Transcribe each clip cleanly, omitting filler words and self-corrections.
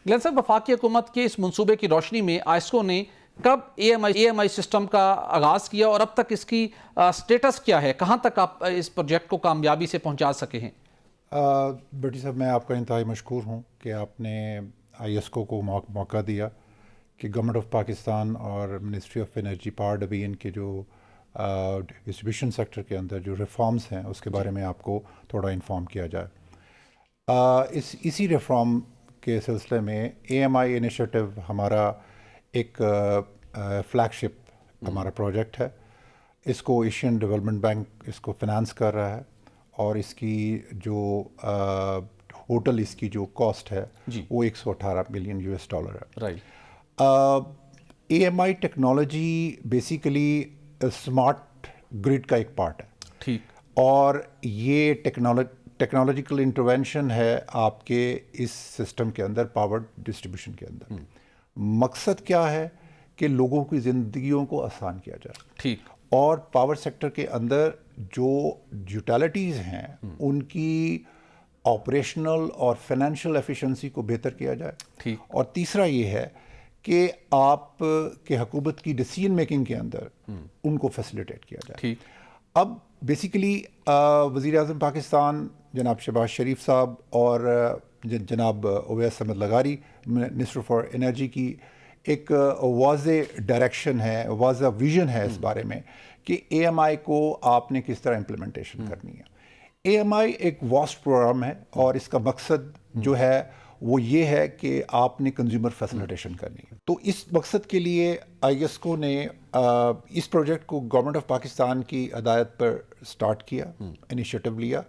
Glenn صاحب، وفاقی حکومت کے اس منصوبے کی روشنی میں آئسکو نے کب اے ایم آئی سسٹم کا آغاز کیا اور اب تک اس کی سٹیٹس کیا ہے؟ کہاں تک آپ اس پروجیکٹ کو کامیابی سے پہنچا سکے ہیں؟ بٹی صاحب، میں آپ کا انتہائی مشکور ہوں کہ آپ نے آئی ایس کو موقع دیا کہ گورنمنٹ آف پاکستان اور ministry of energy power division کے جو ڈسٹریبیوشن سیکٹر کے اندر جو ریفارمز ہیں اس کے بارے میں آپ کو تھوڑا انفارم کیا جائے۔ اسی ریفارم کے سلسلے میں اے ایم آئی انیشیٹو ہمارا ایک فلیگ شپ ہمارا پروجیکٹ ہے۔ اس کو ایشین ڈیولپمنٹ بینک اس کو فنانس کر رہا ہے، اور اس کی جو ٹوٹل اس کی جو کاسٹ ہے وہ 118 ملین $US ہے۔ A M I technology basically smart grid کا ایک پارٹ ہے، ٹھیک، اور یہ ٹیکنالوجیکل انٹرونشن ہے آپ کے اس سسٹم کے اندر، پاور ڈسٹریبیوشن کے اندر۔ مقصد کیا ہے کہ لوگوں کی زندگیوں کو آسان کیا جائے، ٹھیک، اور پاور سیکٹر کے اندر جو یوٹیلیٹیز ہیں ان کی آپریشنل اور فائنینشیل ایفیشنسی کو بہتر کیا جائے، ٹھیک، اور تیسرا یہ ہے کہ آپ کے حکومت کی ڈیسیژن میکنگ کے اندر ان کو فیسیلیٹیٹ کیا جائے۔ ٹھیک۔ اب بیسیکلی وزیر اعظم پاکستان جناب شہباز شریف صاحب اور جناب اویس احمد لغاری منسٹر فار انرجی کی ایک واضح ڈائریکشن ہے، واضح ویژن ہے اس بارے میں کہ اے ایم آئی کو آپ نے کس طرح امپلیمنٹیشن کرنی ہے۔ اے ایم آئی ایک واسٹ پروگرام ہے، اور اس کا مقصد جو ہے وہ یہ ہے کہ آپ نے کنزیومر فیسیلیٹیشن کرنی ہے۔ تو اس مقصد کے لیے آئی ایس کو نے اس پروجیکٹ کو گورنمنٹ آف پاکستان کی ہدایت پر سٹارٹ کیا، انیشیٹو لیا،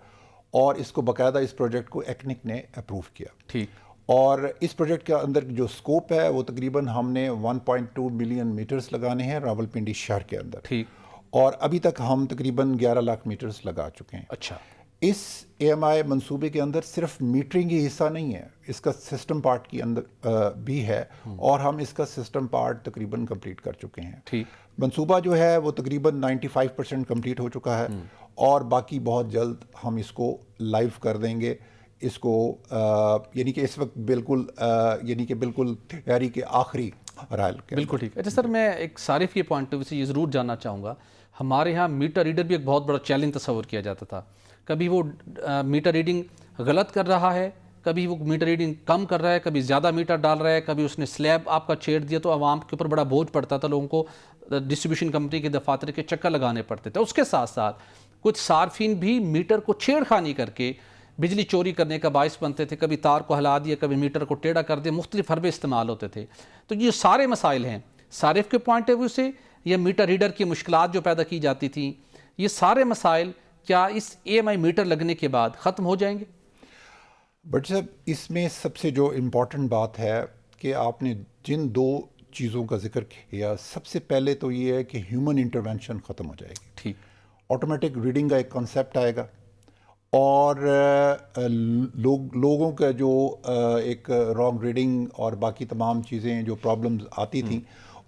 اور اس کو باقاعدہ اس پروجیکٹ کو ایکنک نے اپروو کیا۔ ٹھیک، اور اس پروجیکٹ کے اندر جو سکوپ ہے وہ تقریباً ہم نے 1.2 ملین میٹرز لگانے ہیں راولپنڈی شہر کے اندر، ٹھیک، اور ابھی تک ہم تقریباً 11 لاکھ میٹرز لگا چکے ہیں۔ اچھا، اس اے ایم آئی منصوبے کے اندر صرف میٹرنگ ہی حصہ نہیں ہے، اس کا سسٹم پارٹ کی اندر بھی ہے، اور ہم اس کا سسٹم پارٹ تقریباً کمپلیٹ کر چکے ہیں۔ ٹھیک، منصوبہ جو ہے وہ تقریباً 95% کمپلیٹ ہو چکا ہے، اور باقی بہت جلد ہم اس کو لائیو کر دیں گے۔ اس کو یعنی کہ اس وقت بالکل تیاری کے آخری رائل کے بالکل ٹھیک۔ اچھا سر، میں ایک صارف کے پوائنٹ آف ویو سے یہ ضرور جاننا چاہوں گا، ہمارے ہاں میٹر ریڈر بھی ایک بہت بڑا چیلنج تصور کیا جاتا تھا۔ کبھی وہ میٹر ریڈنگ غلط کر رہا ہے، کبھی وہ میٹر ریڈنگ کم کر رہا ہے، کبھی زیادہ میٹر ڈال رہا ہے، کبھی اس نے سلیب آپ کا چھیڑ دیا، تو عوام کے اوپر بڑا بوجھ پڑتا تھا، لوگوں کو ڈسٹریبیوشن کمپنی کے دفاتر کے چکر لگانے پڑتے تھے۔ اس کے ساتھ ساتھ کچھ صارفین بھی میٹر کو چھیڑ خانی کر کے بجلی چوری کرنے کا باعث بنتے تھے، کبھی تار کو ہلا دیا، کبھی میٹر کو ٹیڑھا کر دیا، مختلف حربے استعمال ہوتے تھے۔ تو یہ سارے مسائل ہیں صارف کے پوائنٹ آف ویو سے، یا میٹر ریڈر کی مشکلات جو پیدا کی جاتی تھیں، یہ سارے مسائل کیا اس اے ایم آئی میٹر لگنے کے بعد ختم ہو جائیں گے؟ بٹ صاحب، اس میں سب سے جو امپورٹنٹ بات ہے کہ آپ نے جن دو چیزوں کا ذکر کیا، سب سے پہلے تو یہ ہے کہ ہیومن انٹرونشن ختم ہو جائے گی۔ ٹھیک، آٹومیٹک ریڈنگ کا ایک کنسیپٹ آئے گا، اور لوگوں کا جو ایک رانگ ریڈنگ اور باقی تمام چیزیں جو پرابلمز آتی تھیں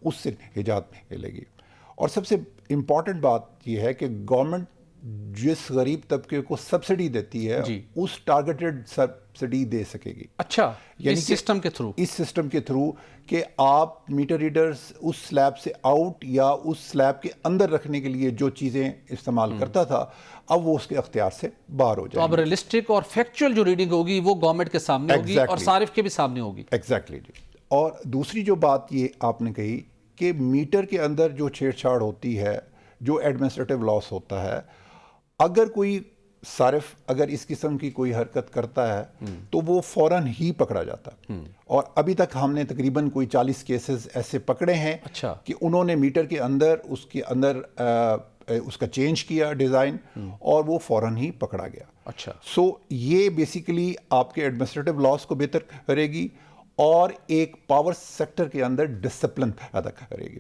اس سے نجات ملے گی۔ اور سب سے امپورٹنٹ بات یہ ہے کہ گورنمنٹ جس غریب طبقے کو سبسڈی دیتی ہے اس ٹارگیٹڈ سبسڈی دے سکے گی۔ اچھا، یعنی اس سسٹم کے تھرو، اس سسٹم کے تھرو کہ آپ میٹر ریڈرز اس سلیب سے آؤٹ یا اس سلیب کے اندر رکھنے کے لیے جو چیزیں استعمال کرتا تھا، اب وہ اس کے اختیار سے باہر ہو تو جائیں اب ریئلسٹک اور فیکچوئل جو ریڈنگ ہوگی وہ گورنمنٹ کے سامنے ہوگی اور صارف کے بھی سامنے ہوگی۔ ایگزیکٹلی جی۔ اور دوسری جو بات یہ آپ نے کہی کہ میٹر کے اندر جو چھیڑ چھاڑ ہوتی ہے، جو ایڈمنسٹریٹو لاس ہوتا ہے، اگر کوئی صارف اگر اس قسم کی کوئی حرکت کرتا ہے تو وہ فوراً ہی پکڑا جاتا ہے، اور ابھی تک ہم نے تقریباً کوئی 40 کیسز ایسے پکڑے ہیں کہ انہوں نے میٹر کے اندر اس کا چینج کیا ڈیزائن، اور وہ فوراً ہی پکڑا گیا۔ اچھا، سو یہ بیسیکلی آپ کے ایڈمنسٹریٹو لاس کو بہتر کرے گی، اور ایک پاور سیکٹر کے اندر ڈسپلن پیدا کرے گی۔